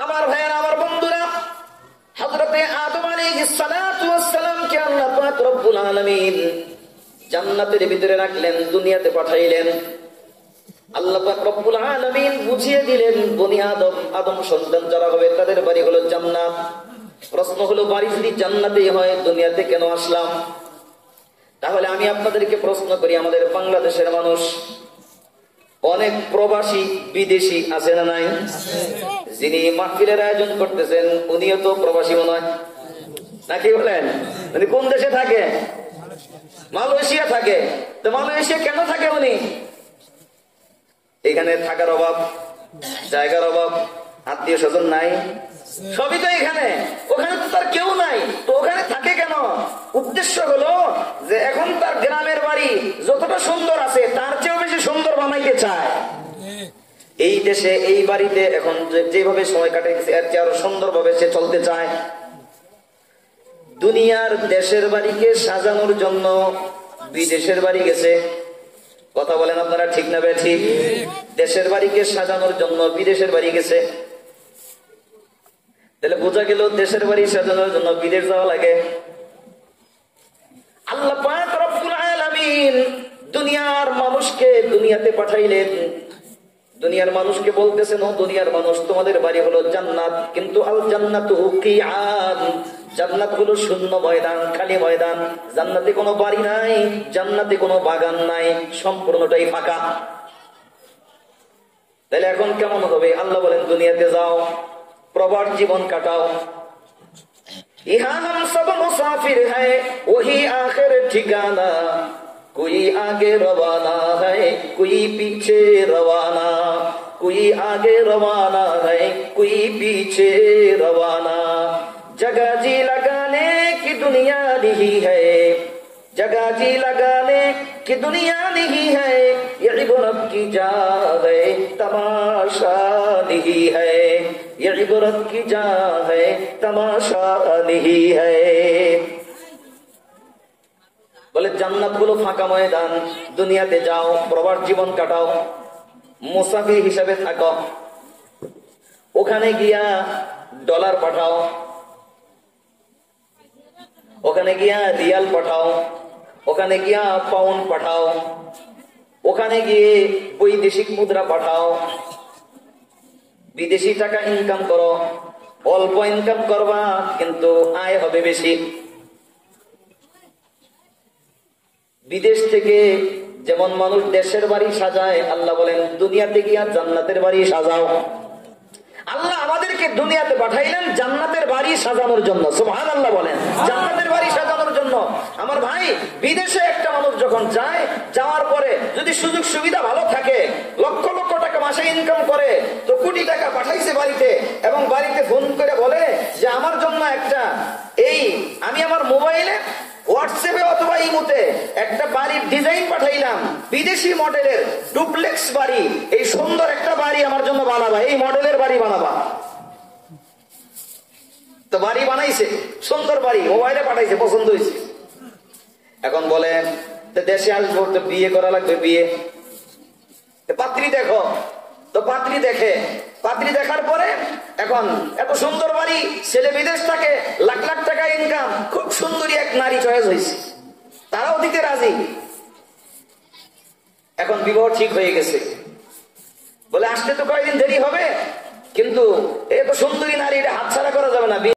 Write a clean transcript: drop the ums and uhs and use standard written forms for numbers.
আমার ভাইয়েরা, আমার বন্ধুরা, হযরতে আদম আলাইহিস সালাতু ওয়াস সালামকে আল্লাহ পাক রব্বুল আলামিন জান্নাতের ভিতরে রাখলেন, দুনিয়াতে পাঠাইলেন। আল্লাহ পাক রব্বুল আলামিন বুঝিয়ে দিলেন বনি আদম সন্তান যারা হবে তাদের বাড়ি হলো জান্নাত। প্রশ্ন হলো, বাড়ি যদি জান্নাতেই হয় দুনিয়াতে কেন আসলাম? তাহলে আমি আপনাদেরকে প্রশ্ন করি, আমাদের বাংলাদেশের মানুষ অনেক প্রবাসী বিদেশি আছে না নাই? যিনি মাহফিলের আয়োজন করতেছেন উনিও তো প্রবাসী মনে হয়, নাকি বলেন? উনি কোন দেশে থাকে? মালয়েশিয়া থাকে। তো মালয়েশিয়া কেন থাকে উনি? এখানে থাকার অভাব, জায়গার অভাব, আত্মীয় স্বজন নাই, সবই তো এখানে। ওখানে তো তার কেউ নাই, তো ওখানে থাকে কেন? উদ্দেশ্য হলো যে এখন তার গ্রামের বাড়ি যতটা সুন্দর আছে তার চেয়েও বেশি সুন্দর বানাইতে চায়। এই দেশে এই বাড়িতে এখন যেভাবে সময় কাটাইছে এর চেয়ে আরো সুন্দর ভাবে সে চলতে চায়। দুনিয়ার দেশের বাড়িকে সাজানোর জন্য বিদেশের বাড়ি গেছে। কথা বলেন আপনারা, ঠিক না ঠিক? দেশের বাড়িকে সাজানোর জন্য বিদেশের বাড়ি গেছে। তাহলে বোঝা গেল দেশের বাড়ি সাজানোর জন্য বিদেশ যাওয়া লাগে। আল্লাহ পাক রব্বুল আলামিন দুনিয়ার মানুষকে দুনিয়াতে পাঠাইলেন। দুনিয়ার মানুষকে বলতেছেন, ও দুনিয়ার মানুষ, তোমাদের বাড়ি হলো জান্নাত, কিন্তু আল জান্নাতু হুকিআন, জান্নাত হলো শূন্য ময়দান, খালি ময়দান। জান্নাতে কোনো বাড়ি নাই, জান্নাতে কোনো বাগান নাই, সম্পূর্ণটাই ফাঁকা। তাহলে এখন কেমন হবে? আল্লাহ বলেন, দুনিয়াতে যাও, প্রবাস জীবন কাটাও। ইহা হাম সব মুসাফির হ্যায়, ওহি আখির ঠিকানা, कोई आगे रवाना है कोई पीछे रवाना, कोई आगे रवाना है कोई पीछे रवाना। जगह जी लगाने की दुनिया नहीं है, जगह जी लगाने की दुनिया नहीं है, ये इबरत की जा है तमाशा नहीं है, ये इबरत की जा है तमाशा नहीं है। বলে জান্নাত গুলো ফাঁকা ময়দান, দুনিয়াতে যাও, প্রবাস জীবন কাটাও, মুসাফির হিসাবে থাকো। ওখানে গিয়া ডলার পাঠাও, ওখানে গিয়া রিয়াল পাঠাও, ওখানে গিয়া পাউন্ড পাঠাও, ওখানে গিয়ে বৈদেশিক মুদ্রা পাঠাও, বিদেশি টাকা ইনকাম করো। অল্প ইনকাম করবা কিন্তু আয় হবে বেশি। বিদেশ থেকে যেমন মানুষ দেশের বাড়ি সাজায়, আল্লাহ বলেন দুনিয়াতে গিয়া জান্নাতের বাড়ি সাজাও। আল্লাহ আমাদেরকে দুনিয়াতে পাঠাইলেন জান্নাতের বাড়ি সাজানোর জন্য। সুবহানাল্লাহ বলেন, জান্নাতের বাড়ি সাজানোর জন্য। আমার ভাই, বিদেশে একটা মানুষ যখন যায়, যাওয়ার পরে যদি সুযোগ সুবিধা ভালো থাকে, লক্ষ লক্ষ টাকা মাসে ইনকাম করে, তো কোটি টাকা পাঠাইছে বাড়িতে, এবং বাড়িতে ফোন করে বলে যে আমার জন্য একটা আমি আমার মোবাইলে হোয়াটসঅ্যাপে অথবা ইমোতে একটা বাড়ির ডিজাইন পাঠাইলাম, বিদেশি মডেলের ডুপ্লেক্স বাড়ি, এই সুন্দর একটা বাড়ি আমার জন্য বানাবা, এই মডেলের বাড়ি বানাবা। তো বাড়ি বানাইছে, সুন্দর বাড়ি, মোবাইলে পাঠাইছে, পছন্দ হয়েছে। এখন বলে দেশে আসবো, তো বিয়ে করা লাগবে, বিয়ে, পাত্রী দেখো। তো পাত্রী দেখে, পাত্রী দেখার পরে এখন এত সুন্দর বাড়ি, ছেলে বিদেশ থাকে, লাখ লাখ টাকা ইনকাম, খুব সুন্দরী এক নারী চয়েস হয়েছে, তারাও দিতে রাজি। এখন বিবাহ ঠিক হয়ে গেছে। বলে আসতে তো কয়েকদিন দেরি হবে, কিন্তু এত সুন্দরী নারী, এটা হাতছাড়া করা যাবে না।